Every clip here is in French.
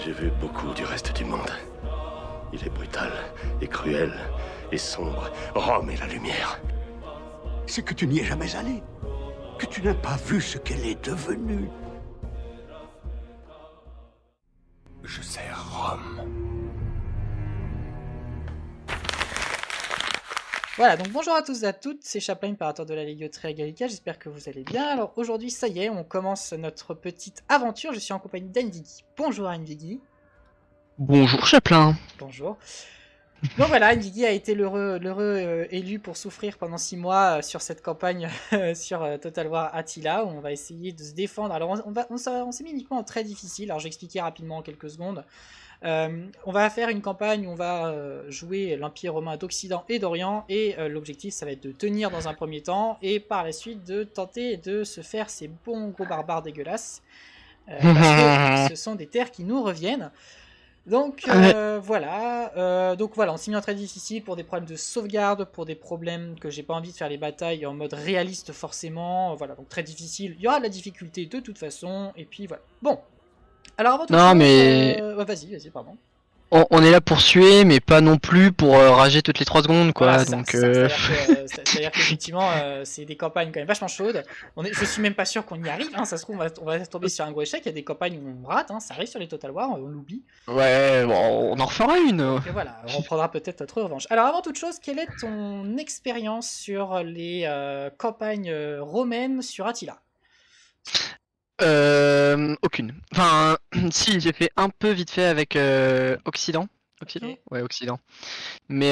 J'ai vu beaucoup du reste du monde. Il est brutal et cruel et sombre. Rome est la lumière. C'est que tu n'y es jamais allé. Que tu n'as pas vu ce qu'elle est devenue. Je sers Rome. Voilà, donc bonjour à tous et à toutes, c'est Chaplin, impérateur de la Légioterie Gallica, j'espère que vous allez bien. Alors aujourd'hui, ça y est, on commence notre petite aventure, je suis en compagnie d'Anvighi. Bonjour Anvighi. Bonjour Chaplin. Bonjour. Donc voilà, Anvighi a été l'heureux élu pour souffrir pendant 6 mois sur cette campagne sur Total War Attila, où on va essayer de se défendre. Alors on s'est mis uniquement en très difficile, alors je vais expliquer rapidement en quelques secondes. On va faire une campagne où on va jouer l'Empire romain d'Occident et d'Orient, et l'objectif ça va être de tenir dans un premier temps, et par la suite de tenter de se faire ces bons gros barbares dégueulasses, parce que ce sont des terres qui nous reviennent. Donc voilà, on s'est mis en très difficile pour des problèmes de sauvegarde, pour des problèmes que j'ai pas envie de faire les batailles en mode réaliste forcément, voilà, donc très difficile, il y aura de la difficulté de toute façon, et puis voilà. Bon, alors avant toute Non chose, mais vas-y, pardon. on est là pour suer, mais pas non plus pour rager toutes les 3 secondes quoi. Voilà, Donc c'est-à-dire qu'effectivement, c'est des campagnes quand même vachement chaudes. Je suis même pas sûr qu'on y arrive, hein. Ça se trouve, on va tomber sur un gros échec. Il y a des campagnes où on rate, hein. Ça arrive sur les Total War, on l'oublie. ouais, bon, on en refera une. Et voilà, on prendra peut-être notre revanche. Alors avant toute chose, quelle est ton expérience sur les campagnes romaines sur Attila? Aucune. Enfin, si, j'ai fait un peu vite fait avec Occident. Occident? Ok. Ouais, Occident. Mais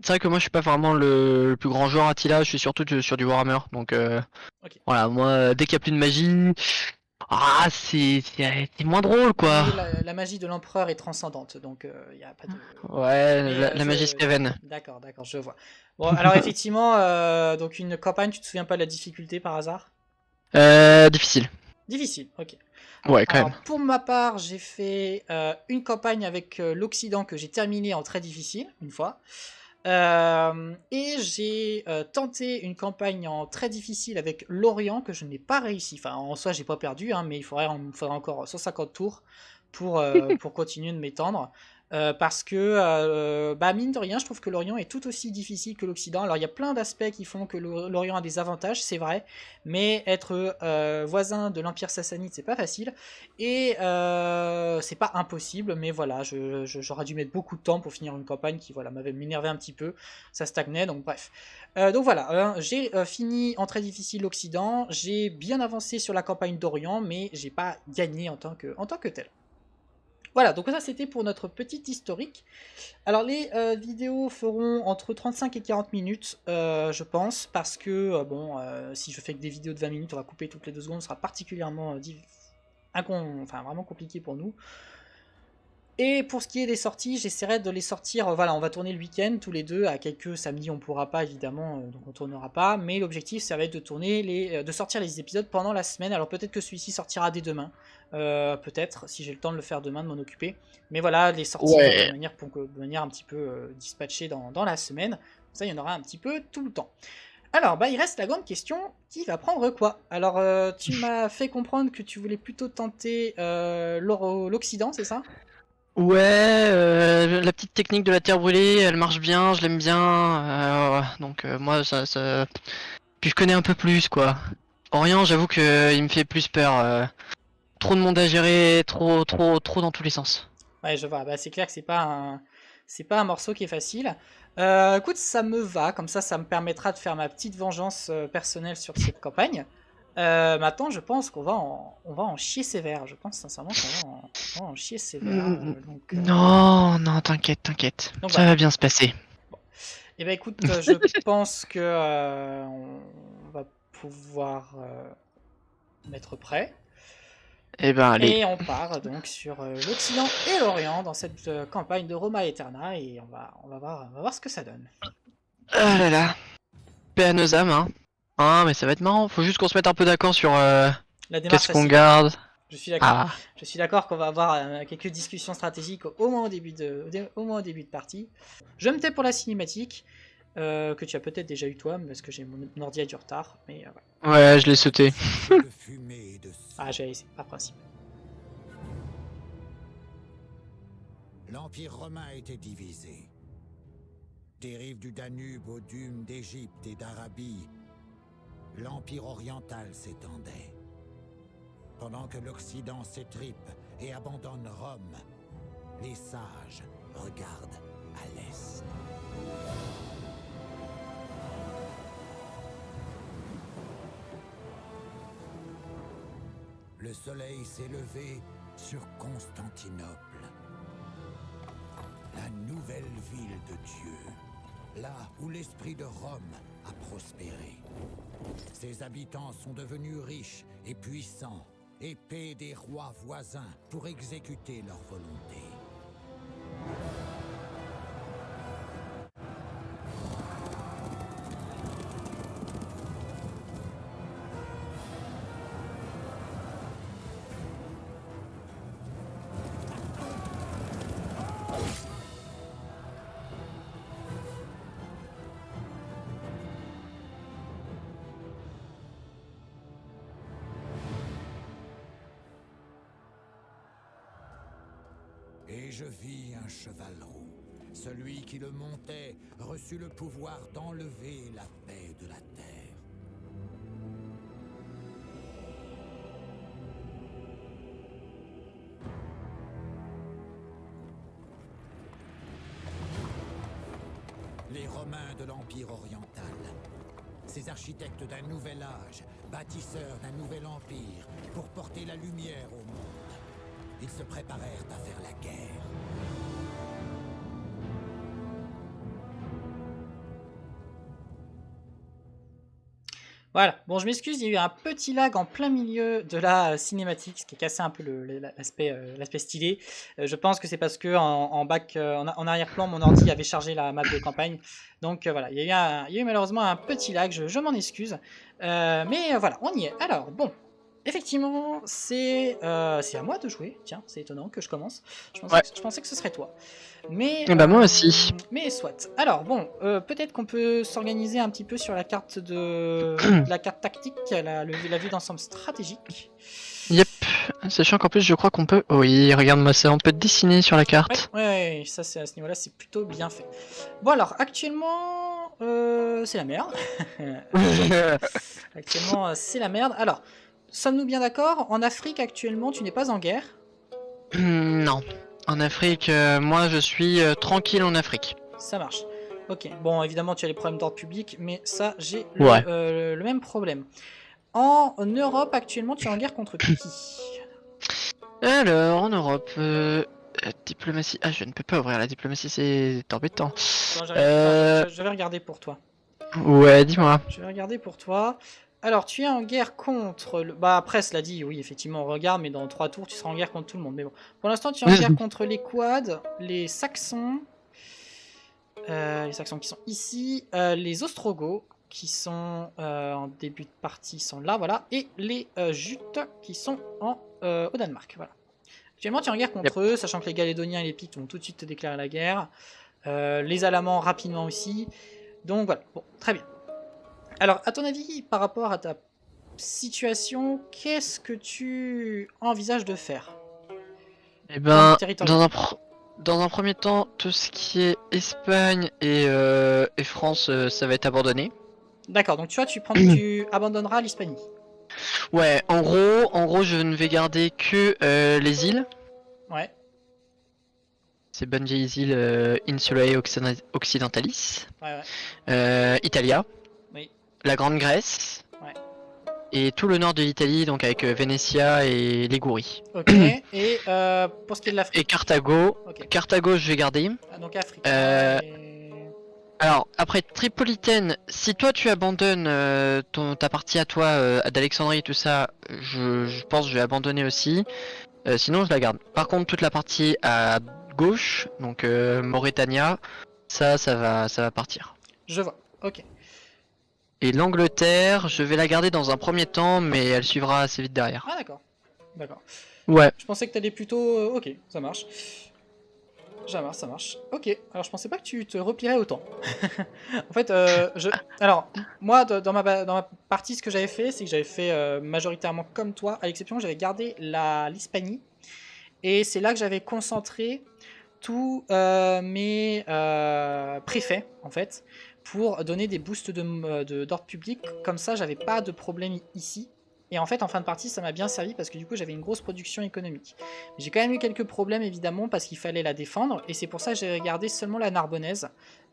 c'est vrai que moi je suis pas vraiment le plus grand joueur Attila, je suis surtout sur du Warhammer. Donc Ok. voilà, moi dès qu'il y a plus de magie, c'est moins drôle quoi. Mais la magie de l'empereur est transcendante, donc il n'y a pas de... Ouais, Mais la magie Skaven. D'accord, je vois. Bon, alors effectivement, donc une campagne, tu te souviens pas de la difficulté par hasard? Difficile. Difficile, ok. Ouais, quand Alors même. pour ma part, j'ai fait une campagne avec l'Occident que j'ai terminée en très difficile, une fois. Et j'ai tenté une campagne en très difficile avec l'Orient que je n'ai pas réussi. Enfin, en soi, j'ai pas perdu, hein, mais il faudrait encore 150 tours pour continuer de m'étendre. Parce que, mine de rien, je trouve que l'Orient est tout aussi difficile que l'Occident. Alors, il y a plein d'aspects qui font que l'Orient a des avantages, c'est vrai, mais être voisin de l'Empire sassanide, c'est pas facile. Et c'est pas impossible, mais voilà, j'aurais dû mettre beaucoup de temps pour finir une campagne qui voilà, m'avait m'énervé un petit peu, ça stagnait, donc bref. Donc voilà, j'ai fini en très difficile l'Occident, j'ai bien avancé sur la campagne d'Orient, mais j'ai pas gagné en tant que tel. Voilà, donc ça c'était pour notre petit historique. Alors les vidéos feront entre 35 et 40 minutes, je pense, parce que, si je fais que des vidéos de 20 minutes, on va couper toutes les 2 secondes, ce sera particulièrement vraiment compliqué pour nous. Et pour ce qui est des sorties, j'essaierai de les sortir, voilà, on va tourner le week-end tous les deux, à quelques samedis on pourra pas évidemment, donc on tournera pas, mais l'objectif ça va être de sortir les épisodes pendant la semaine, alors peut-être que celui-ci sortira dès demain, peut-être, si j'ai le temps de le faire demain, de m'en occuper, mais voilà, les sortir Ouais. de manière un petit peu dispatchée dans la semaine, comme ça il y en aura un petit peu tout le temps. Alors, il reste la grande question, qui va prendre quoi? Alors, tu m'as fait comprendre que tu voulais plutôt tenter l'Occident, c'est ça? Ouais, la petite technique de la terre brûlée, elle marche bien, je l'aime bien. Donc moi ça. Puis je connais un peu plus quoi. Orient, j'avoue que il me fait plus peur. Trop de monde à gérer, trop dans tous les sens. Ouais, je vois. C'est clair que c'est pas un morceau qui est facile. Écoute, ça me va. Comme ça me permettra de faire ma petite vengeance personnelle sur cette campagne. Maintenant, je pense on va en chier sévère. Je pense sincèrement on va en chier sévère. Non, non, t'inquiète. Donc Ça voilà. va bien se passer. Et écoute, je pense que on va pouvoir mettre prêt. Eh ben allez. Et on part donc sur l'Occident et l'Orient dans cette campagne de Roma Aeterna et on va voir ce que ça donne. Ah là là. Paix à nos âmes, hein. Mais ça va être marrant. Faut juste qu'on se mette un peu d'accord sur La démarche qu'est-ce qu'on facile. garde. Je suis d'accord. Ah. Je suis d'accord qu'on va avoir quelques discussions stratégiques au moins au moins au début de partie. Je me tais pour la cinématique que tu as peut-être déjà eu toi parce que j'ai mon ordi a du retard, mais voilà. Ouais, je l'ai sauté. De fumée et de sang. Ah j'ai essayé, par principe. l'Empire romain était divisé. Des rives du Danube aux dunes d'Égypte et d'Arabie, l'Empire oriental s'étendait. Pendant que l'Occident s'étripe et abandonne Rome, les sages regardent à l'Est. Le soleil s'est levé sur Constantinople, la nouvelle ville de Dieu, là où l'esprit de Rome a prospéré. Ses habitants sont devenus riches et puissants, et paient des rois voisins pour exécuter leur volonté. Et je vis un cheval roux. Celui qui le montait reçut le pouvoir d'enlever la paix de la terre. Les Romains de l'Empire oriental. Ces architectes d'un nouvel âge, bâtisseurs d'un nouvel empire, pour porter la lumière au monde. Ils se préparèrent à faire la guerre. Voilà, bon je m'excuse, il y a eu un petit lag en plein milieu de la cinématique, ce qui a cassé un peu l'aspect stylé. Je pense que c'est parce que en arrière-plan, mon ordi avait chargé la map de campagne. Donc voilà, il y a eu malheureusement un petit lag, je m'en excuse. Mais voilà, on y est. Alors, bon, effectivement, c'est à moi de jouer. Tiens, c'est étonnant que je commence. Je pensais que ce serait toi. Mais Bah moi aussi. Mais soit. Alors bon, peut-être qu'on peut s'organiser un petit peu sur la carte la carte tactique, la vue d'ensemble stratégique. Yep. Sachant qu'en plus je crois qu'on peut. Oui, regarde-moi ça, on peut dessiner sur la carte. Ouais, ça c'est à ce niveau-là, c'est plutôt bien fait. Bon alors, actuellement, c'est la merde. Actuellement, c'est la merde. Alors, sommes-nous bien d'accord? En Afrique actuellement, tu n'es pas en guerre? Non. En Afrique, moi je suis tranquille en Afrique. Ça marche. Ok, bon évidemment tu as les problèmes d'ordre public, mais ça j'ai le même problème. En Europe actuellement tu es en guerre contre qui? Alors, en Europe, diplomatie... Ah, je ne peux pas ouvrir la diplomatie, c'est embêtant. Attends, je vais regarder pour toi. Ouais, dis-moi. Je vais regarder pour toi. Alors, tu es en guerre contre... Bah, après, cela dit, oui, effectivement, on regarde, mais dans 3 tours, tu seras en guerre contre tout le monde. Mais bon, pour l'instant, tu es en guerre contre les Quads, les Saxons qui sont ici, les Ostrogoths, qui sont en début de partie, sont là, voilà, et les Jutes, qui sont au Danemark, voilà. Actuellement, tu es en guerre contre eux, sachant que les Galédoniens et les Pictes vont tout de suite te déclarer la guerre. Les Alamans, rapidement aussi. Donc, voilà, bon, très bien. Alors, à ton avis, par rapport à ta situation, qu'est-ce que tu envisages de faire? Eh ben, dans un premier temps, tout ce qui est Espagne et France, ça va être abandonné. D'accord, donc tu vois, tu abandonneras l'Hispanie. Ouais, en gros, je ne vais garder que les îles. Ouais. Ces bonnes vieilles îles Insulae Occidentalis. Ouais. Italia. Oui. La Grande Grèce. Ouais. Et tout le nord de l'Italie, donc avec Venetia et Ligurie. Ok, et pour ce qui est de l'Afrique. Et Carthago. Okay. Carthago, je vais garder. Ah, donc Afrique. Alors, après Tripolitaine, si toi tu abandonnes ta partie à toi, d'Alexandrie et tout ça, je pense que je vais abandonner aussi. Sinon, je la garde. Par contre, toute la partie à gauche, donc Mauritania, ça va partir. Je vois, ok. Et l'Angleterre, je vais la garder dans un premier temps, mais elle suivra assez vite derrière. Ah d'accord, d'accord. Ouais. Je pensais que t'allais plutôt... ok, ça marche. Ça marche. Ok, alors je pensais pas que tu te replierais autant. En fait, alors, moi, dans ma partie, ce que j'avais fait, c'est que j'avais fait majoritairement comme toi, à l'exception, j'avais gardé l'Hispanie. Et c'est là que j'avais concentré tous mes préfets, en fait, pour donner des boosts d'ordre public. Comme ça, j'avais pas de problème ici. Et en fait, en fin de partie, ça m'a bien servi parce que du coup, j'avais une grosse production économique. J'ai quand même eu quelques problèmes, évidemment, parce qu'il fallait la défendre. Et c'est pour ça que j'ai gardé seulement la Narbonnaise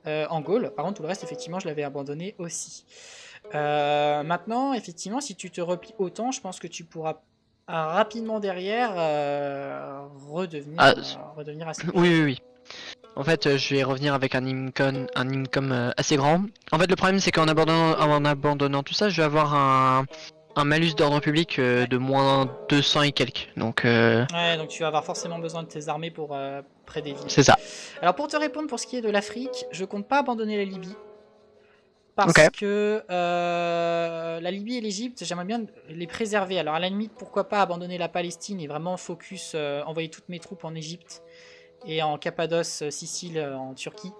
en Gaule. Par contre, tout le reste, effectivement, je l'avais abandonné aussi. Maintenant, effectivement, si tu te replies autant, je pense que tu pourras rapidement derrière redevenir assez... Oui, oui, oui. En fait, je vais revenir avec un income assez grand. En fait, le problème, c'est qu'en abandonnant tout ça, je vais avoir un malus d'ordre public de moins 200 et quelques. Donc, Ouais, donc tu vas avoir forcément besoin de tes armées pour près des villes. c'est ça. Alors pour te répondre pour ce qui est de l'Afrique, je compte pas abandonner la Libye. Parce Ok. que la Libye et l'Égypte, j'aimerais bien les préserver. Alors à la limite, pourquoi pas abandonner la Palestine et vraiment focus, envoyer toutes mes troupes en Égypte et en Cappadoce, Sicile, en Turquie.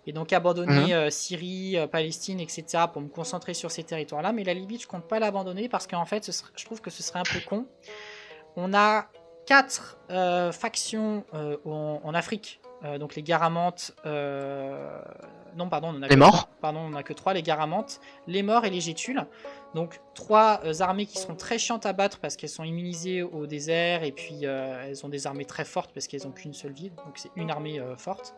Et donc abandonner Syrie, Palestine, etc. pour me concentrer sur ces territoires-là. Mais la Libye, je compte pas l'abandonner parce qu'en fait, je trouve que ce serait un peu con. On a 4 factions en Afrique. Donc les Garamantes... Non, pardon, on en a Les que morts. 3. Pardon, on a que 3, les Garamantes, les Morts et les Gétules. Donc 3 armées qui seront très chiantes à battre parce qu'elles sont immunisées au désert et puis elles ont des armées très fortes parce qu'elles n'ont qu'une seule ville. Donc c'est une armée forte.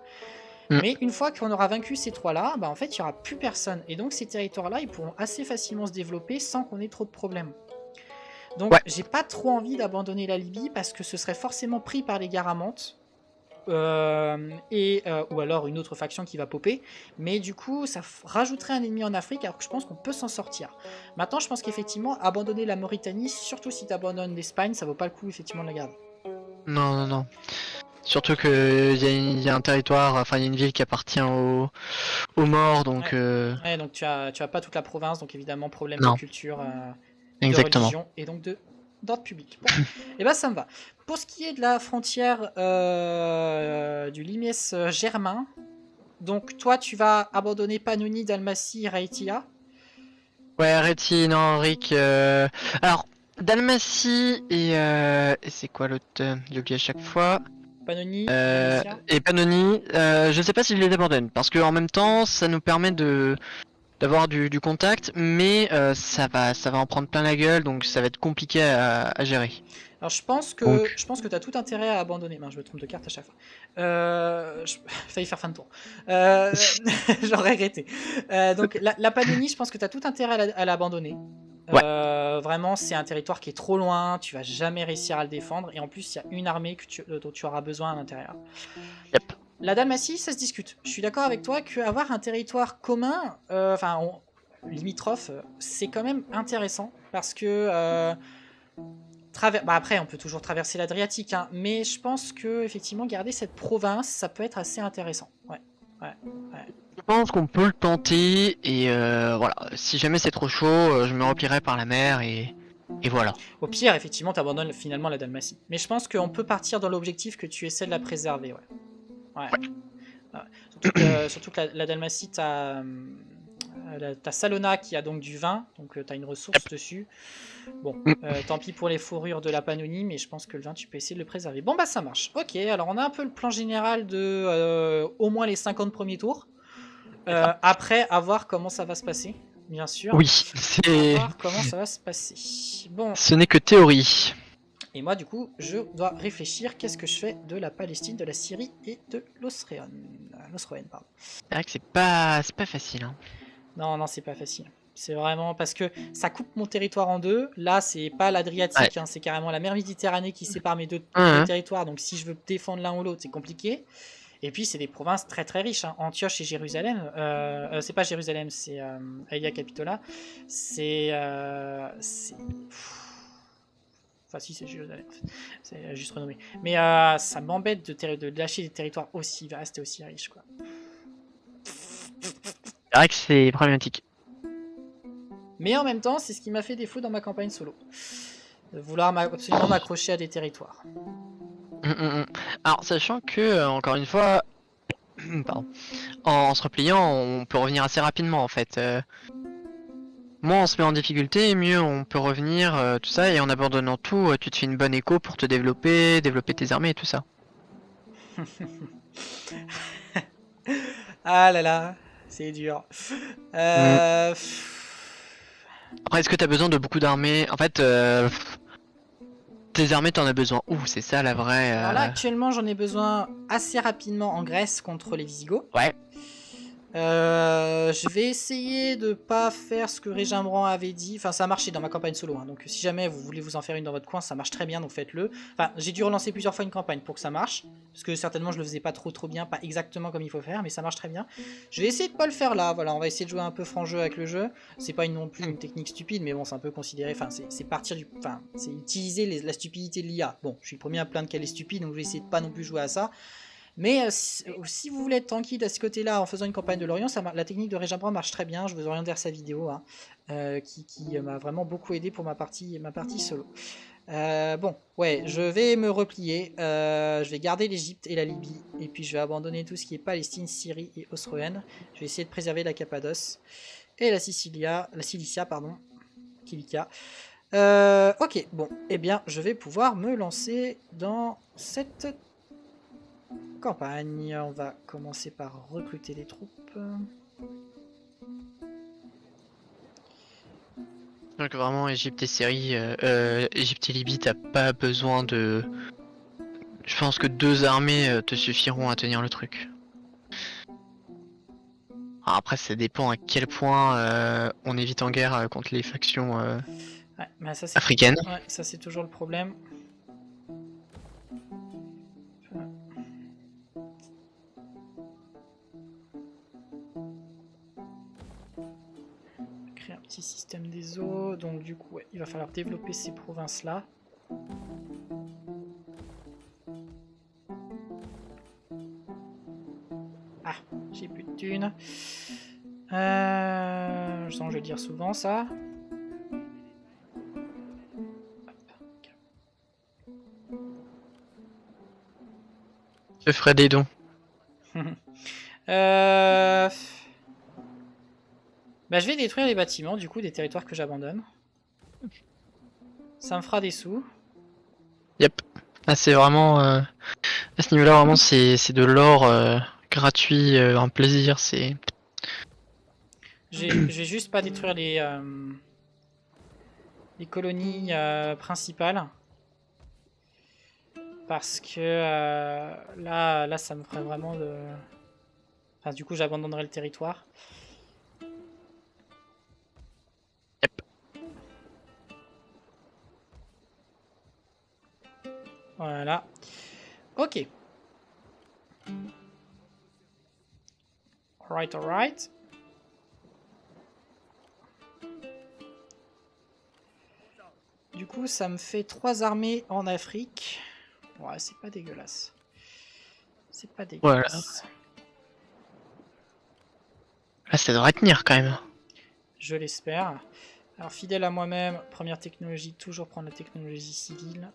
Mais une fois qu'on aura vaincu ces 3-là, bah en fait, il n'y aura plus personne. Et donc ces territoires-là, ils pourront assez facilement se développer sans qu'on ait trop de problèmes. Donc j'ai pas trop envie d'abandonner la Libye parce que ce serait forcément pris par les Garamantes. Ou alors une autre faction qui va popper, mais du coup ça rajouterait un ennemi en Afrique alors que je pense qu'on peut s'en sortir. Maintenant je pense qu'effectivement abandonner la Mauritanie, surtout si tu abandonnes l'Espagne, ça vaut pas le coup effectivement de la garder. Non, non, non. Surtout qu'il y a un territoire, enfin il y a une ville qui appartient aux morts, donc... Ouais, donc tu as pas toute la province, donc évidemment problème Non. de culture, Exactement. de religion et donc d'ordre public. Bon, et bah ça me va. Pour ce qui est de la frontière du Limes germain, donc toi tu vas abandonner Pannonie, Dalmatie, Rhaetia. Ouais, Réti, non, Rick... Alors, Dalmatie et c'est quoi l'autre j'ai oublié à chaque fois. Pannonie, Dalmatia. Et Pannonie, je sais pas si je les abandonne, parce que en même temps, ça nous permet d'avoir du contact, mais ça va en prendre plein la gueule, donc ça va être compliqué à gérer. Alors je pense que tu as tout intérêt à abandonner. Je me trompe de carte à chaque fois. Failli faire fin de tour. J'aurais regretté. Donc la Pannonie, je pense que tu as tout intérêt à l'abandonner. Vraiment, c'est un territoire qui est trop loin, tu vas jamais réussir à le défendre, et en plus, il y a une armée dont tu auras besoin à l'intérieur. Yep. La Dalmatie, ça se discute. Je suis d'accord avec toi qu'avoir un territoire commun, limitrophe, c'est quand même intéressant, parce que... après, on peut toujours traverser l'Adriatique, hein, mais je pense que effectivement garder cette province, ça peut être assez intéressant. Ouais. Je pense qu'on peut le tenter, et voilà, si jamais c'est trop chaud, je me replierai par la mer, et voilà. Au pire, effectivement, tu abandonnes finalement la Dalmatie. Mais je pense qu'on peut partir dans l'objectif que tu essaies de la préserver, ouais. Surtout que la Dalmatie, t'as Salona qui a donc du vin, donc t'as une ressource dessus. Bon, tant pis pour les fourrures de la Pannonie, mais je pense que le vin, tu peux essayer de le préserver. Bon, bah ça marche. Ok, alors on a un peu le plan général de au moins les 50 premiers tours. Après, à voir comment ça va se passer, bien sûr. Oui, À voir comment ça va se passer. Bon. Ce n'est que théorie. Et moi, du coup, je dois réfléchir qu'est-ce que je fais de la Palestine, de la Syrie et de l'Osroène. Pardon. C'est vrai que c'est pas facile, hein. Non, c'est pas facile. C'est vraiment parce que ça coupe mon territoire en deux. Là, c'est pas l'Adriatique, hein, c'est carrément la mer Méditerranée qui sépare mes deux territoires. Donc, si je veux défendre l'un ou l'autre, c'est compliqué. Et puis, c'est des provinces très très riches, hein. Antioche et Jérusalem. C'est pas Jérusalem, c'est Aelia Capitola. C'est. Enfin, si, c'est Jérusalem. C'est juste renommé. Mais ça m'embête de lâcher des territoires aussi vastes et aussi riches, quoi. C'est vrai que c'est problématique. Mais en même temps, c'est ce qui m'a fait défaut dans ma campagne solo. De vouloir absolument m'accrocher à des territoires. Alors, sachant que, encore une fois, pardon, en se repliant, on peut revenir assez rapidement en fait. Moins on se met en difficulté, mieux on peut revenir, tout ça, et en abandonnant tout, tu te fais une bonne écho pour te développer tes armées et tout ça. Ah là là, c'est dur. Après, est-ce que t'as besoin de beaucoup d'armées? En fait, tes armées, t'en as besoin où? C'est ça la vraie. Alors là, actuellement, j'en ai besoin assez rapidement en Grèce contre les Visigoths. Ouais. Je vais essayer de pas faire ce que Régimbran avait dit. Enfin, ça a marché dans ma campagne solo. Hein. Donc, si jamais vous voulez vous en faire une dans votre coin, ça marche très bien. Donc, faites-le. Enfin, j'ai dû relancer plusieurs fois une campagne pour que ça marche. Parce que certainement, je le faisais pas trop bien. Pas exactement comme il faut faire. Mais ça marche très bien. Je vais essayer de pas le faire là. Voilà, on va essayer de jouer un peu franc jeu avec le jeu. C'est pas non plus une technique stupide. Mais bon, c'est un peu considéré. Enfin, c'est partir du. Enfin, c'est utiliser la stupidité de l'IA. Bon, je suis le premier à plaindre qu'elle est stupide. Donc, je vais essayer de pas non plus jouer à ça. Mais si vous voulez être tranquille à ce côté-là en faisant une campagne de l'Orient, la technique de Régimbran marche très bien. Je vous oriente vers sa vidéo hein, qui m'a vraiment beaucoup aidé pour ma partie solo. Bon, ouais, je vais me replier. Je vais garder l'Égypte et la Libye. Et puis je vais abandonner tout ce qui est Palestine, Syrie et Osroène. Je vais essayer de préserver la Cappadoce et la Cilicia, pardon. Kilikia. Ok, bon, eh bien, je vais pouvoir me lancer dans cette campagne. On va commencer par recruter des troupes. Donc vraiment Égypte et Syrie, Égypte et Libye, t'as pas besoin de. Je pense que 2 armées te suffiront à tenir le truc. Alors après ça dépend à quel point on est vite en guerre contre les factions Ouais, mais ça, africaines. Ouais, ça c'est toujours le problème. Créer un petit système des eaux. Donc du coup, ouais, il va falloir développer ces provinces-là. Ah, j'ai plus de thunes. Je sens que je vais le dire souvent ça. Je ferai des dons. Bah, je vais détruire les bâtiments, du coup, des territoires que j'abandonne. Ça me fera des sous. Yep. Là c'est vraiment. À ce niveau-là, vraiment, c'est de l'or gratuit, un plaisir. C'est. Je vais juste pas détruire les colonies principales. Parce que là, ça me ferait vraiment de... Enfin, du coup, j'abandonnerai le territoire. Yep. Voilà. Ok. Alright, alright. Du coup, ça me fait 3 armées en Afrique. Ouais, c'est pas dégueulasse. C'est pas dégueulasse. Voilà. Là, ça devrait tenir quand même. Je l'espère. Alors, fidèle à moi-même, première technologie, toujours prendre la technologie civile.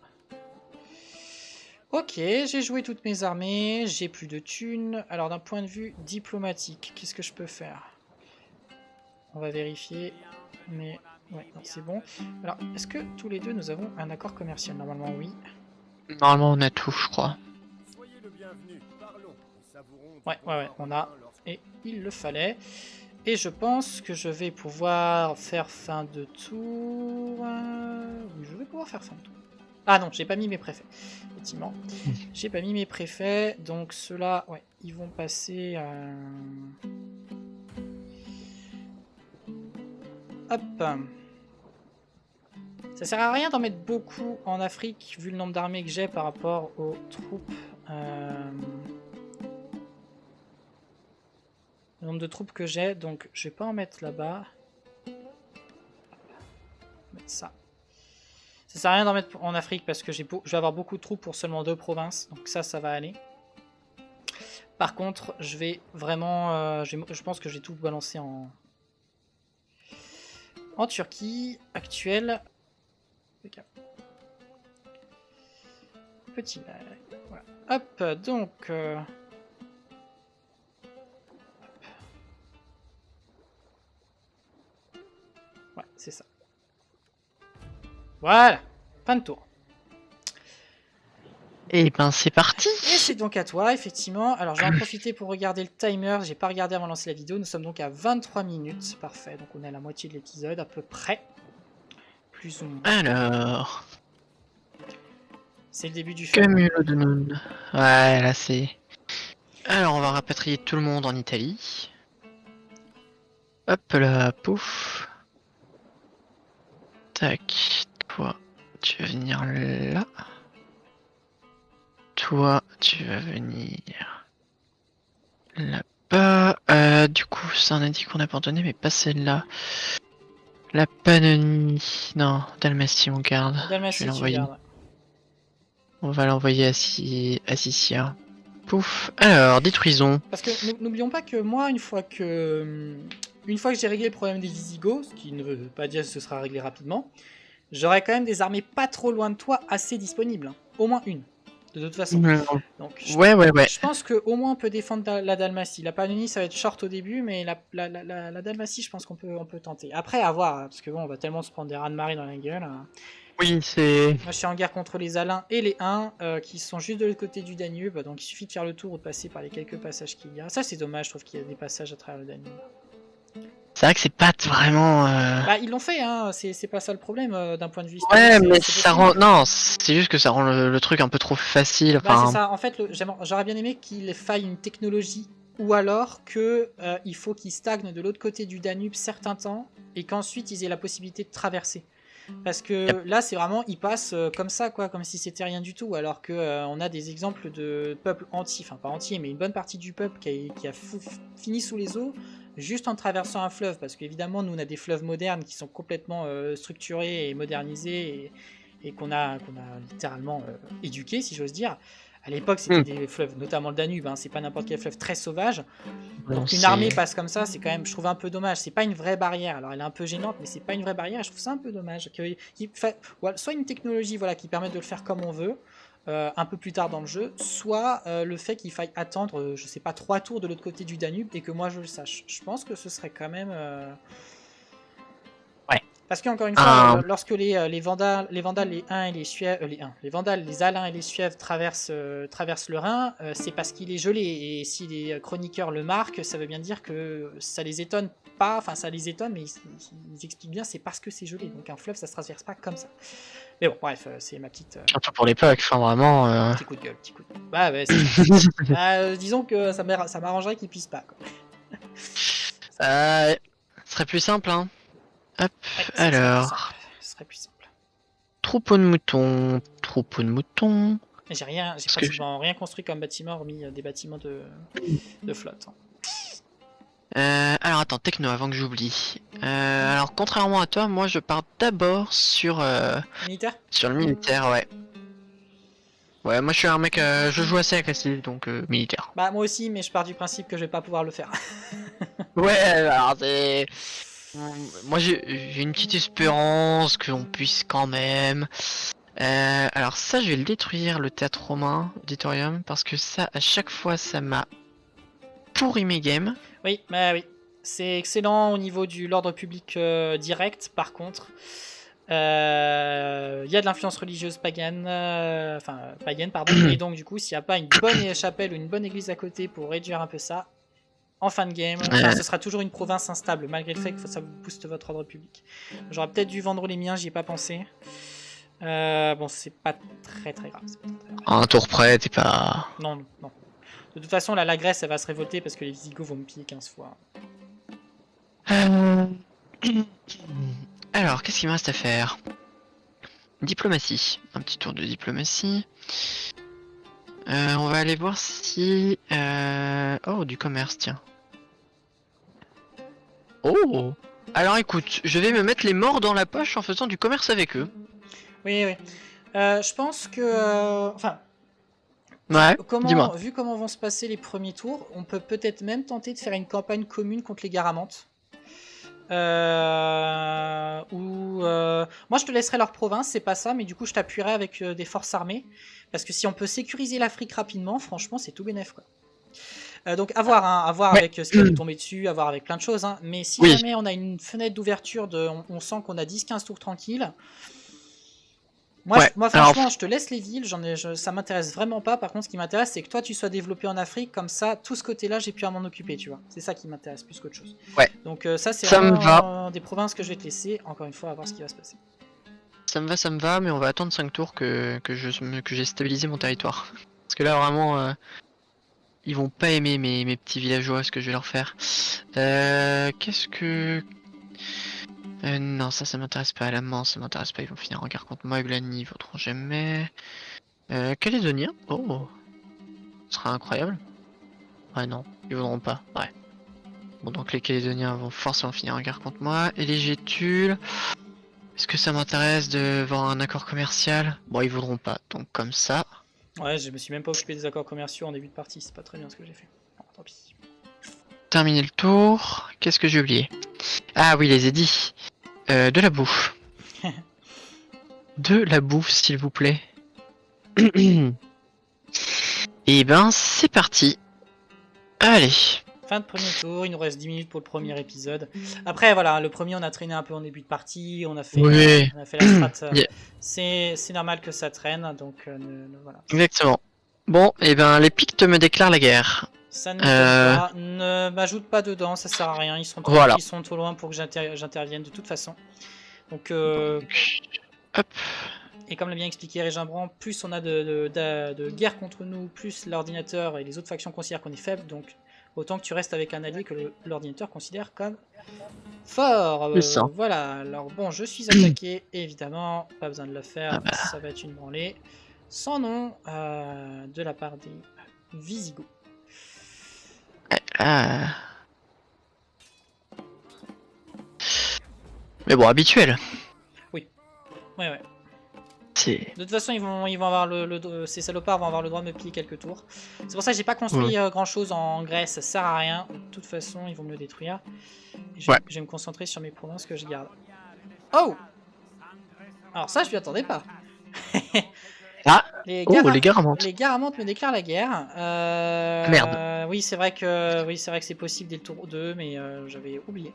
Ok, j'ai joué toutes mes armées, j'ai plus de thunes. Alors, d'un point de vue diplomatique, qu'est-ce que je peux faire? On va vérifier, mais ouais, c'est bon. Alors, est-ce que tous les deux nous avons un accord commercial? Normalement, oui. Normalement, on a tout, je crois. Ouais, on a. Et il le fallait. Et je pense que je vais pouvoir faire fin de tour. Oui, je vais pouvoir faire fin de tour. Ah non, j'ai pas mis mes préfets. Effectivement. J'ai pas mis mes préfets. Donc ceux-là, ouais, ils vont passer. Hop. Ça sert à rien d'en mettre beaucoup en Afrique, vu le nombre d'armées que j'ai par rapport aux troupes. Le nombre de troupes que j'ai, donc je vais pas en mettre là-bas. Mettre ça. Ça sert à rien d'en mettre en Afrique parce que je vais avoir beaucoup de troupes pour seulement 2 provinces, donc ça va aller. Par contre, je vais vraiment, je pense que j'ai tout balancé en Turquie actuelle. Petit lag. Voilà. Hop, donc. Ouais, c'est ça. Voilà, fin de tour. Et ben c'est parti. Et c'est donc à toi, effectivement. Alors, je vais en profiter pour regarder le timer. J'ai pas regardé avant de lancer la vidéo. Nous sommes donc à 23 minutes. Parfait. Donc, on est à la moitié de l'épisode, à peu près. Plus ou moins. Alors, C'est le début du film. Camulodunum. Ouais, là c'est. Alors, on va rapatrier tout le monde en Italie. Hop là, pouf. Tac, toi, tu vas venir là. Toi, tu vas venir là-bas. Du coup, ça on a dit qu'on abandonnait, mais pas celle-là. La Pannonie. Non, Dalmatie, on garde. Je Dalmatie, vais tu l'envoyer. gardes. On va l'envoyer à Sissia. Pouf. Alors, détruisons. Parce que n'oublions pas que moi, une fois que j'ai réglé le problème des Visigoths, ce qui ne veut pas dire que ce sera réglé rapidement, j'aurai quand même des armées pas trop loin de toi assez disponibles. Hein. Au moins une, de toute façon. Donc, Ouais. je pense qu'au moins on peut défendre la Dalmatie. La Pannonie, ça va être short au début, mais la Dalmatie, je pense qu'on peut tenter. Après, à voir, hein, parce que bon, on va tellement se prendre des raz-de-marée dans la gueule. Hein. Oui, c'est. Moi, je suis en guerre contre les Alains et les Huns, qui sont juste de l'autre côté du Danube, donc il suffit de faire le tour ou de passer par les quelques passages qu'il y a. Ça, c'est dommage, je trouve qu'il y a des passages à travers le Danube. C'est vrai que c'est pas vraiment. Bah, ils l'ont fait, hein, c'est pas ça le problème d'un point de vue historique. Ouais, c'est- mais c'est ça possible. rend. Non, c'est juste que ça rend le truc un peu trop facile. Bah, Enfin, c'est ça, en fait, j'aurais bien aimé qu'il faille une technologie, ou alors que il faut qu'ils stagnent de l'autre côté du Danube certains temps, et qu'ensuite ils aient la possibilité de traverser. Parce que là, c'est vraiment, ils passent comme ça, quoi, comme si c'était rien du tout. Alors que on a des exemples de peuples entiers, enfin pas entiers, mais une bonne partie du peuple qui a fini sous les eaux juste en traversant un fleuve. Parce qu'évidemment, nous, on a des fleuves modernes qui sont complètement structurés et modernisés et qu'on a littéralement éduqués, si j'ose dire. À l'époque, c'était des fleuves, notamment le Danube, hein, c'est pas n'importe quel fleuve très sauvage. Donc une armée passe comme ça, c'est quand même, je trouve un peu dommage. C'est pas une vraie barrière. Alors elle est un peu gênante, mais c'est pas une vraie barrière. Je trouve ça un peu dommage. Soit une technologie, voilà, qui permet de le faire comme on veut, un peu plus tard dans le jeu, soit le fait qu'il faille attendre, je sais pas, 3 tours de l'autre côté du Danube et que moi je le sache. Je pense que ce serait quand même. Ouais. Parce qu'encore une fois, lorsque les Vandales, les Huns et les Vandales, les Alains et les Suèves traversent le Rhin, c'est parce qu'il est gelé. Et si les chroniqueurs le marquent, ça veut bien dire que ça les étonne pas. Enfin, ça les étonne, mais ils expliquent bien, c'est parce que c'est gelé. Donc un fleuve, ça se traverse pas comme ça. Mais bon, bref, c'est ma petite. Surtout pour l'époque, enfin vraiment. Petit coup de gueule, petit coup de gueule. Bah, ouais, disons que ça m'arrangerait qu'ils puissent pas. Quoi. Ce serait plus simple, hein. Hop, Ouais, alors. Ce serait plus simple. Troupeau de moutons. Troupeau de moutons. J'ai pratiquement rien construit comme bâtiment, hormis des bâtiments de flotte. Alors attends, techno avant que j'oublie. Alors contrairement à toi, moi je pars d'abord sur Militaire ? sur le militaire, ouais. Ouais, moi je suis un mec, je joue assez agressif, donc militaire. Bah moi aussi, mais je pars du principe que je vais pas pouvoir le faire. Ouais, alors c'est... Moi j'ai une petite espérance qu'on puisse quand même... alors ça je vais le détruire, le théâtre romain, auditorium, parce que ça, à chaque fois, ça m'a pourri mes games. Oui, bah oui. C'est excellent au niveau de l'ordre public direct, par contre. Il y a de l'influence religieuse païenne, pardon. Et donc du coup, s'il n'y a pas une bonne chapelle ou une bonne église à côté pour réduire un peu ça, en fin de game, ce sera toujours une province instable, malgré le fait que ça vous booste votre ordre public. J'aurais peut-être dû vendre les miens, j'y ai pas pensé. Bon, c'est pas très grave. Un tour près, t'es pas... Non. De toute façon, là, la Grèce, elle va se révolter parce que les Visigoths vont me piller 15 fois. Alors, qu'est-ce qu'il me reste à faire? Diplomatie. Un petit tour de diplomatie. On va aller voir si... Oh, du commerce, tiens. Oh! Alors écoute, je vais me mettre les morts dans la poche en faisant du commerce avec eux. Oui. Je pense que... Ouais, dis-moi. vu comment vont se passer les premiers tours, on peut peut-être même tenter de faire une campagne commune contre les Garamantes. Moi je te laisserai leur province, c'est pas ça, mais du coup je t'appuierai avec des forces armées, parce que si on peut sécuriser l'Afrique rapidement, franchement c'est tout bénef quoi. Donc à voir, hein, avec ce qui va nous tomber dessus, à voir avec plein de choses, hein. Mais si jamais on a une fenêtre d'ouverture, on sent qu'on a 10-15 tours tranquilles, Moi, Ouais, moi alors- franchement, je te laisse les villes, ça m'intéresse vraiment pas. Par contre, ce qui m'intéresse, c'est que toi, tu sois développé en Afrique, comme ça, tout ce côté-là, j'ai pu à m'en occuper, tu vois. C'est ça qui m'intéresse plus qu'autre chose. Ouais. Donc ça, c'est Ça me vraiment des provinces que je vais te laisser, encore une fois, à voir ce qui va se passer. Ça me va, mais on va attendre 5 tours que j'ai stabilisé mon territoire. Parce que là, vraiment, ils vont pas aimer mes petits villageois, ce que je vais leur faire. Qu'est-ce que... non, ça m'intéresse pas. La Mans, ça m'intéresse pas. Ils vont finir en guerre contre moi. Glani, ils voteront jamais. Calédonien. Oh, ce sera incroyable. Ouais, non, ils voudront pas. Ouais. Bon, donc les Calédoniens vont forcément finir en guerre contre moi. Et les Gétules... Est-ce que ça m'intéresse de voir un accord commercial? Bon, ils voudront pas. Donc comme ça... Ouais, je me suis même pas occupé des accords commerciaux en début de partie, c'est pas très bien ce que j'ai fait. Bon, tant pis. Terminer le tour. Qu'est-ce que j'ai oublié? Ah oui, les édits. De la bouffe. De la bouffe, s'il vous plaît. Et ben, c'est parti. Allez. Fin de premier tour, il nous reste 10 minutes pour le premier épisode. Après, voilà, le premier, on a traîné un peu en début de partie, on a fait, Oui. on a fait la strat. Yeah. C'est normal que ça traîne, donc voilà. Exactement. Bon, et ben, les Pictes me déclarent la guerre. Ça ne pas, ne m'ajoute pas dedans, ça sert à rien, ils sont trop, Voilà. ils sont trop loin pour que j'intervienne de toute façon. Donc, Hop. et comme l'a bien expliqué Régimbran, plus on a de guerre contre nous, plus l'ordinateur et les autres factions considèrent qu'on est faible, donc autant que tu restes avec un allié que l'ordinateur considère comme fort. C'est ça. Voilà, alors bon, je suis attaqué, évidemment, pas besoin de le faire, Ah bah. ça va être une branlée. Sans nom, de la part des Visigoths. Ah. Mais bon, habituel. Ouais, ouais. C'est... De toute façon, ils vont avoir ces salopards vont avoir le droit de me plier quelques tours. C'est pour ça que j'ai pas construit grand chose en Grèce, ça sert à rien. De toute façon, ils vont me le détruire. Et je vais me concentrer sur mes provinces que je garde. Oh! Alors ça, je m'y attendais pas. Ah! Les Oh, les Garamantes. Les Garamantes me déclarent la guerre. Merde. Oui, c'est vrai que c'est possible dès le tour 2, mais j'avais oublié.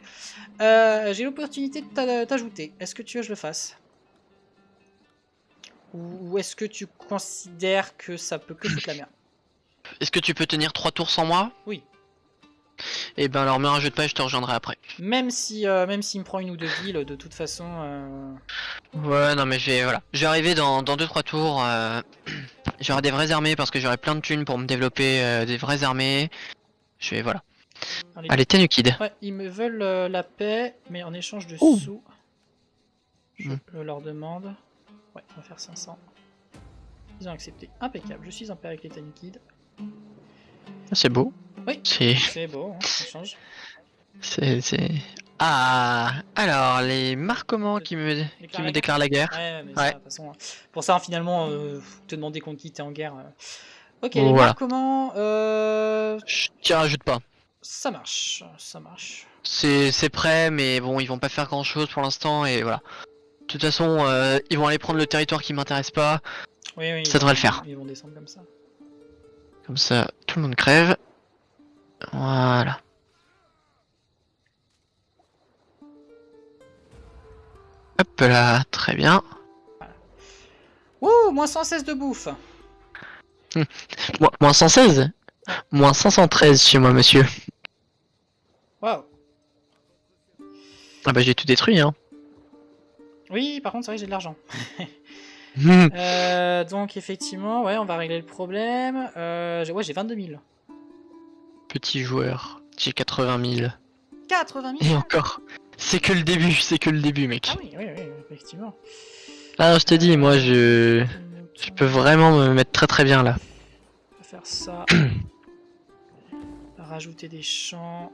J'ai l'opportunité de t'ajouter. Est-ce que tu veux que je le fasse? Ou est-ce que tu considères que ça peut que foutre la merde? Est-ce que tu peux tenir 3 tours sans moi? Oui. Et ben alors me rajoute pas et je te rejoindrai après. Même s'il me prend une ou deux villes, de toute façon... Ouais, non mais je vais arriver dans 2-3 tours. J'aurai des vraies armées parce que j'aurai plein de thunes pour me développer des vraies armées. Je vais, voilà. Allez, Tenukid. Ouais, ils me veulent la paix, mais en échange de Oh. sous, je leur demande... Ouais, on va faire 500. Ils ont accepté. Impeccable, je suis en paix avec les Tenukid. C'est beau. Oui, C'est... c'est beau, hein, ça change. C'est... Ah, alors, les Marcomands qui me déclarent la guerre. Ouais, mais Ouais. ça, de toute façon, pour ça, finalement, te demander contre qui t'es en guerre. Ok, les Voilà. Marcomands, Je t'y rajoute pas. ça marche, ça marche. C'est prêt, mais bon, ils vont pas faire grand chose pour l'instant et voilà. De toute façon, ils vont aller prendre le territoire qui m'intéresse pas. Oui, oui, Ça devrait le faire. Ils vont descendre comme ça. Comme ça, tout le monde crève. Voilà. Hop là, très bien. Ouh, moins 116 de bouffe. Moins 116 Moins 513 chez moi, monsieur. Waouh. Ah bah j'ai tout détruit, hein. Oui, par contre, c'est vrai que j'ai de l'argent. Donc, effectivement, ouais, on va régler le problème. Ouais, j'ai 22 000. Petit joueur, j'ai 80 000. 80 000. Et encore, c'est que le début, mec. Ah oui, oui, oui, effectivement. Ah, je te dis, moi, je peux vraiment me mettre très très bien là. On va faire ça. Rajouter des champs.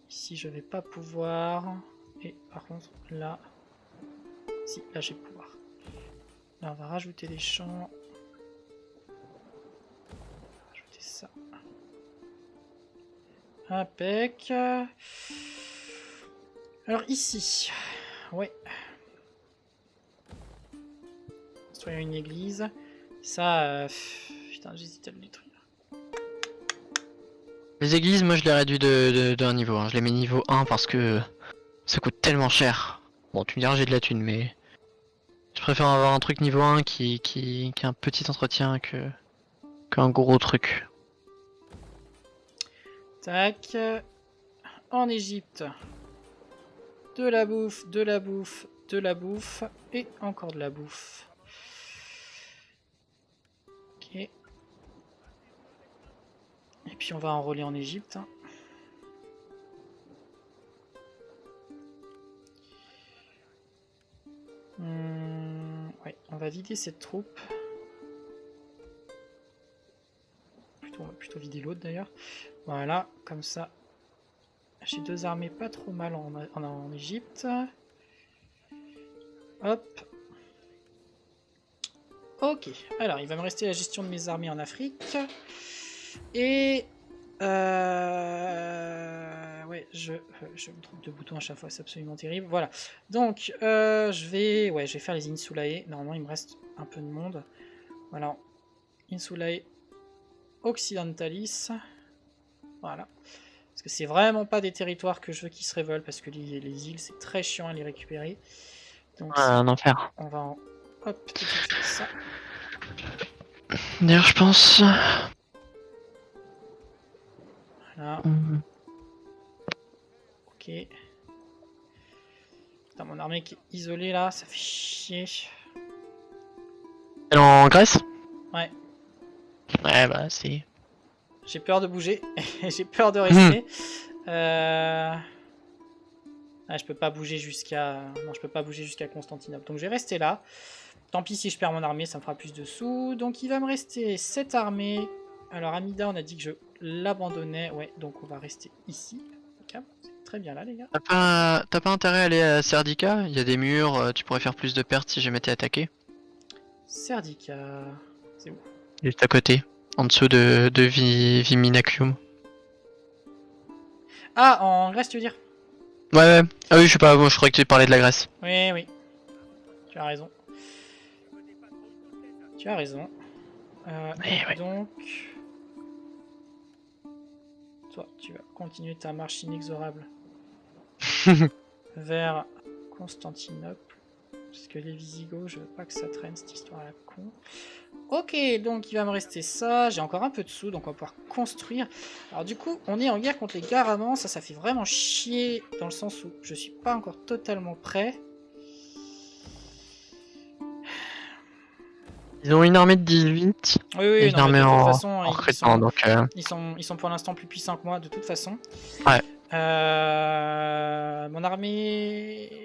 Ici, je vais pas pouvoir. Et par contre, là... Si, là, je vais pouvoir. Là, on va rajouter des champs. Rajouter ça. Impec. Alors, ici. Ouais. Construire une église. Ça... Putain, j'hésite à le détruire. Les églises, moi je les réduis d'un niveau, hein. Je les mets niveau 1 parce que ça coûte tellement cher. Bon, tu me diras, j'ai de la thune, mais je préfère avoir un truc niveau 1 qui a un petit entretien qu'un gros truc. Tac. En Égypte. De la bouffe, de la bouffe, de la bouffe. Et encore de la bouffe. Ok. Et puis on va enrôler en Égypte. Ouais, on va vider cette troupe. On va plutôt vider l'autre d'ailleurs. Voilà, comme ça. J'ai 2 armées pas trop mal en Égypte. Hop. Ok, alors il va me rester la gestion de mes armées en Afrique. Et... ouais, je me trompe de bouton à chaque fois, c'est absolument terrible. Voilà, donc je vais faire les Insulae. Normalement il me reste un peu de monde. Voilà, Insulae Occidentalis. Voilà. Parce que c'est vraiment pas des territoires que je veux qu'ils se révoltent, parce que les îles, c'est très chiant à les récupérer. Donc Un enfer. on va en... Hop, tout de suite ça. D'ailleurs, je pense... Voilà, ok. Putain, mon armée qui est isolée là, ça fait chier. Elle est en Grèce? Ouais. Ouais, bah, c'est... J'ai peur de bouger, j'ai peur de rester. Ah, je peux pas bouger jusqu'à... Non, je peux pas bouger jusqu'à Constantinople. Donc je vais rester là. Tant pis si je perds mon armée, ça me fera plus de sous. Donc il va me rester cette armée. Alors Amida, on a dit que je l'abandonnais. Ouais, donc on va rester ici. C'est très bien là, les gars. T'as pas intérêt à aller à Serdica? Il y a des murs, tu pourrais faire plus de pertes si jamais t'es attaqué. Serdica... C'est où? Juste à côté. En dessous de Viminacium. Ah, en Grèce, tu veux dire? Ouais. Ah oui, je sais pas, bon, je croyais que tu parlais de la Grèce. Oui, oui. Tu as raison. Tu as raison. Ouais. Donc... Toi, tu vas continuer ta marche inexorable vers Constantinople. Parce que les Visigoths, je veux pas que ça traîne cette histoire à la con. Ok, donc il va me rester ça. J'ai encore un peu de sous, donc on va pouvoir construire. Alors du coup, on est en guerre contre les Garamans. Ça fait vraiment chier dans le sens où je suis pas encore totalement prêt. Ils ont une armée de 18. Oui, Et une non, mais armée de toute en façon, crétin, donc... ils sont pour l'instant plus puissants que moi, de toute façon. Ouais. Mon armée...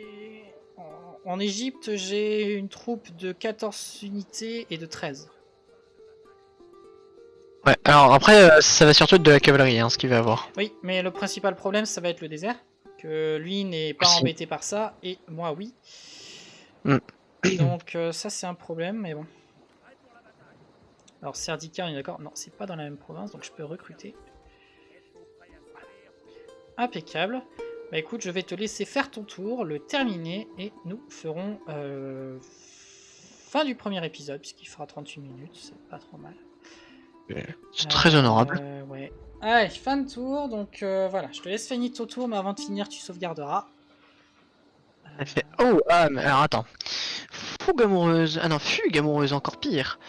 En Égypte, j'ai une troupe de 14 unités et de 13. Ouais, alors après, ça va surtout être de la cavalerie, hein, ce qu'il va avoir. Oui, mais le principal problème, ça va être le désert. Que lui n'est pas Aussi. embêté par ça, et moi, oui. Donc ça, c'est un problème, mais bon. Alors, Serdica, on est d'accord? Non, c'est pas dans la même province, donc je peux recruter. Impeccable. Bah écoute, je vais te laisser faire ton tour, le terminer, et nous ferons fin du premier épisode, puisqu'il fera 38 minutes, c'est pas trop mal. C'est très honorable. Ouais. Allez, fin de tour, donc voilà, je te laisse finir ton tour, mais avant de finir, tu sauvegarderas. Elle fait... Oh, ah, mais alors attends. Fougue amoureuse. Ah non, fugue amoureuse, encore pire.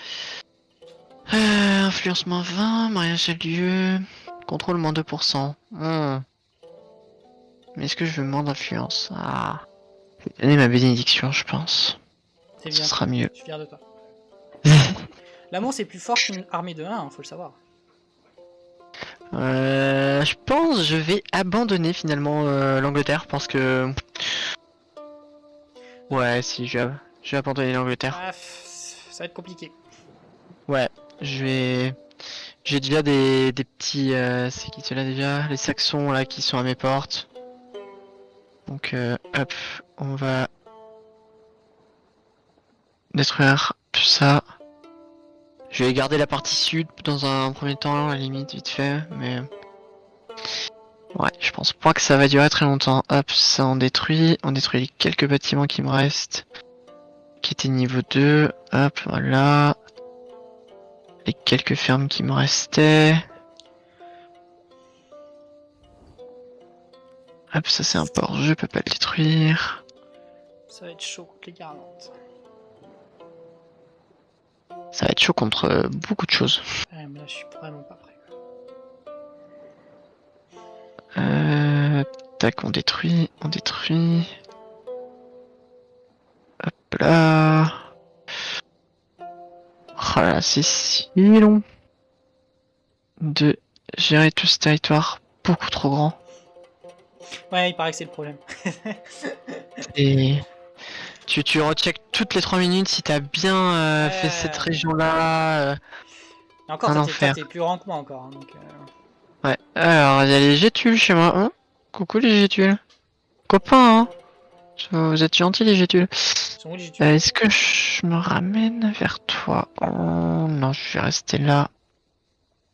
Influence moins 20, mariage a lieu. Contrôle moins 2%. Mais est-ce que je veux moins d'influence? Ah. Je vais donner ma bénédiction, je pense. C'est Ce bien. sera mieux. Je suis fier de toi. L'amour, c'est plus fort qu'une armée de 1, hein, faut le savoir. Je pense que je vais abandonner finalement l'Angleterre parce que... Ouais, si, je vais abandonner l'Angleterre. Ah, ça va être compliqué. Ouais, j'ai déjà des petits... c'est qui ceux-là déjà? Les Saxons là qui sont à mes portes. Donc hop, on va détruire tout ça. Je vais garder la partie sud dans un premier temps, à la limite, vite fait, mais... Ouais, je pense pas que ça va durer très longtemps. Hop, ça on détruit les quelques bâtiments qui me restent. Qui étaient niveau 2, hop, voilà. Les quelques fermes qui me restaient. Hop, ça c'est un port, je peux pas le détruire. Ça va être chaud contre les Garlantes. Ça va être chaud contre beaucoup de choses. Ouais, mais là, je suis vraiment pas prêt. Tac, on détruit. Hop là. Oh là là, c'est si long de gérer tout ce territoire, beaucoup trop grand. Ouais, il paraît que c'est le problème. Et tu recheck toutes les 3 minutes si t'as bien fait cette région-là. Et encore, Un toi, enfer. t'es plus grand que moi encore. Hein, donc, Ouais. Alors, il y a les Gétules chez moi. Hein, coucou les Gétules. Copains, hein. Vous êtes gentils les Gétules. ils sont où, les Gétules Est-ce que je me ramène vers toi? Oh non, je vais rester là.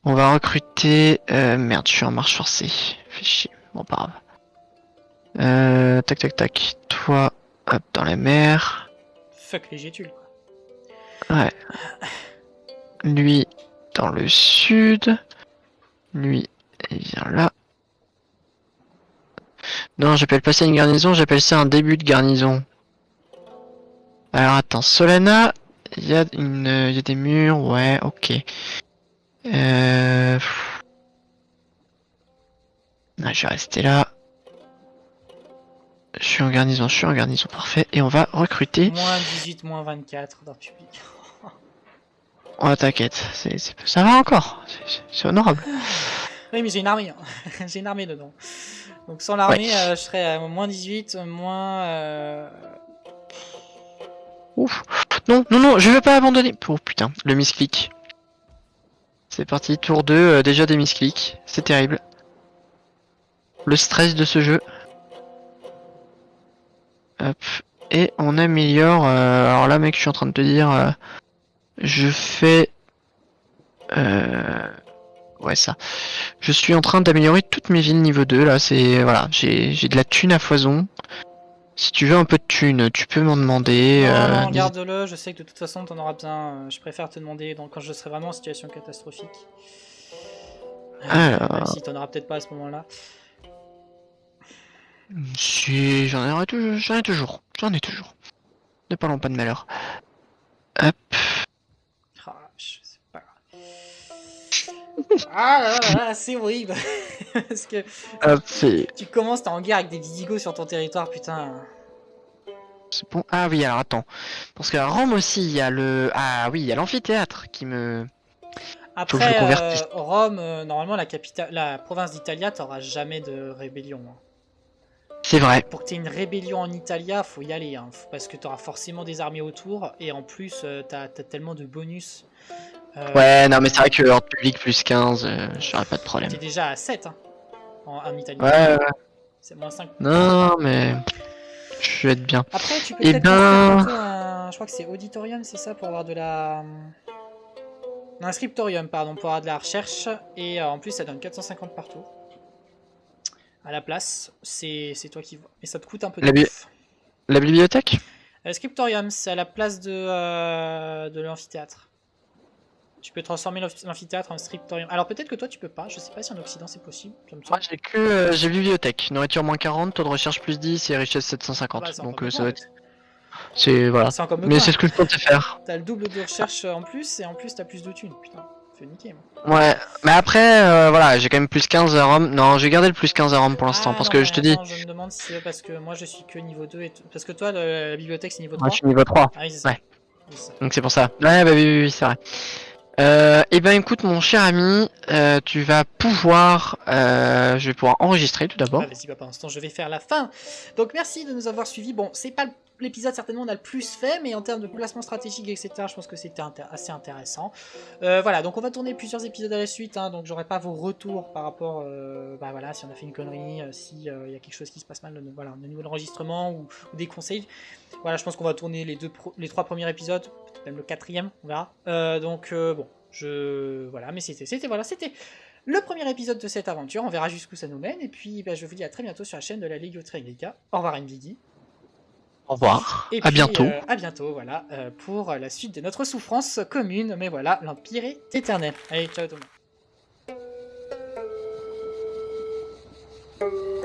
On va recruter... merde, je suis en marche forcée. Fais chier. Bon, pas grave. Tac, tac, tac. Toi, hop, dans la mer. Fuck les Gétules, quoi. Ouais. Lui, dans le sud. Lui, il vient là. Non, j'appelle pas ça une garnison, j'appelle ça un début de garnison. Alors attends, Solana, il y a des murs, ouais, ok. Ah, je vais rester là. Je suis en garnison, parfait. Et on va recruter. Moins 18, moins 24 dans le public. Oh t'inquiète, ça va encore, c'est honorable. Oui, mais j'ai une armée. Hein. J'ai une armée dedans. Donc sans l'armée, je serais à moins 18, moins... Ouf. Non, je veux pas abandonner. Oh putain, le misclick. C'est parti, tour 2, déjà des misclicks, c'est terrible. Le stress de ce jeu. Hop. Et on améliore, alors là mec, je suis en train de te dire, je fais... ouais ça. Je suis en train d'améliorer toutes mes villes niveau 2, là, c'est... Voilà, j'ai de la thune à foison. Si tu veux un peu de thune, tu peux m'en demander. Non, garde-le, je sais que de toute façon t'en auras besoin. Je préfère te demander quand je serai vraiment en situation catastrophique. Alors... Même si t'en auras peut-être pas à ce moment-là. Si, j'en ai toujours. Ne parlons pas de malheur. Hop. Ah, je sais pas. Ah là là là, c'est horrible. Parce que Hop, c'est commences, t'es en guerre avec des Visigoths sur ton territoire, putain. bon. Ah oui, alors attends. Parce qu'à Rome aussi, il y a le... Ah oui, il y a l'amphithéâtre qui me... Faut que je le Après, convertisse. Rome, normalement, la province d'Italia, t'auras jamais de rébellion. Hein. C'est vrai. Pour que tu aies une rébellion en Italia, faut y aller, hein, parce que tu auras forcément des armées autour, et en plus, t'as tellement de bonus. Ouais, non, mais c'est vrai que hors public plus 15, j'aurais pas de problème. T'es déjà à 7 hein, en Italie. Ouais. C'est moins 5. Non, mais... Je vais être bien. Après, tu peux Eh peut-être ben... construire plutôt un... Je crois que c'est auditorium, c'est ça, pour avoir de la... Un scriptorium, pardon, pour avoir de la recherche, et en plus, ça donne 450 par tour. À la place, c'est toi qui vois. Mais ça te coûte un peu de bouffe. La bibliothèque? Scriptorium, c'est à la place de l'amphithéâtre. Tu peux transformer l'amphithéâtre en scriptorium. Alors peut-être que toi tu peux pas, je sais pas si en Occident c'est possible. Moi j'ai que j'ai bibliothèque, nourriture moins 40, taux de recherche plus 10 et richesse 750. Ah bah, donc ça va être... C'est voilà. C'est encore mieux. Mais c'est ce que je comptais faire. T'as le double de recherche en plus et en plus t'as plus de thunes. Putain, fais niquer moi. Ouais, mais après voilà, j'ai quand même plus 15 à Rome. Non, j'ai gardé le plus 15 à Rome pour l'instant parce que je te dis... Je me demande si c'est parce que moi je suis que niveau 2 et parce que toi la bibliothèque c'est niveau 3. Moi je suis niveau 3. Ah oui, c'est ça. Ouais. Donc c'est pour ça. Ouais, bah oui, c'est vrai. Et ben écoute mon cher ami, tu vas pouvoir, je vais pouvoir enregistrer tout d'abord. Vas-y, bah, pour l'instant je vais faire la fin. Donc merci de nous avoir suivis. Bon, c'est pas l'épisode certainement on a le plus fait, mais en termes de placement stratégique etc, je pense que c'était assez intéressant. Voilà, donc on va tourner plusieurs épisodes à la suite, hein, donc j'aurai pas vos retours par rapport, bah voilà, si on a fait une connerie, si y a quelque chose qui se passe mal, voilà, au niveau de l'enregistrement ou des conseils. Voilà, je pense qu'on va tourner les 3 premiers épisodes, peut-être même le 4e, on verra. Donc bon, voilà, mais c'était le premier épisode de cette aventure. On verra jusqu'où ça nous mène. Et puis, bah, je vous dis à très bientôt sur la chaîne de la Ligue Trianglica. Au revoir, NVD. Au revoir. Et à bientôt. À bientôt, voilà, pour la suite de notre souffrance commune. Mais voilà, l'Empire est éternel. Allez, ciao tout le monde.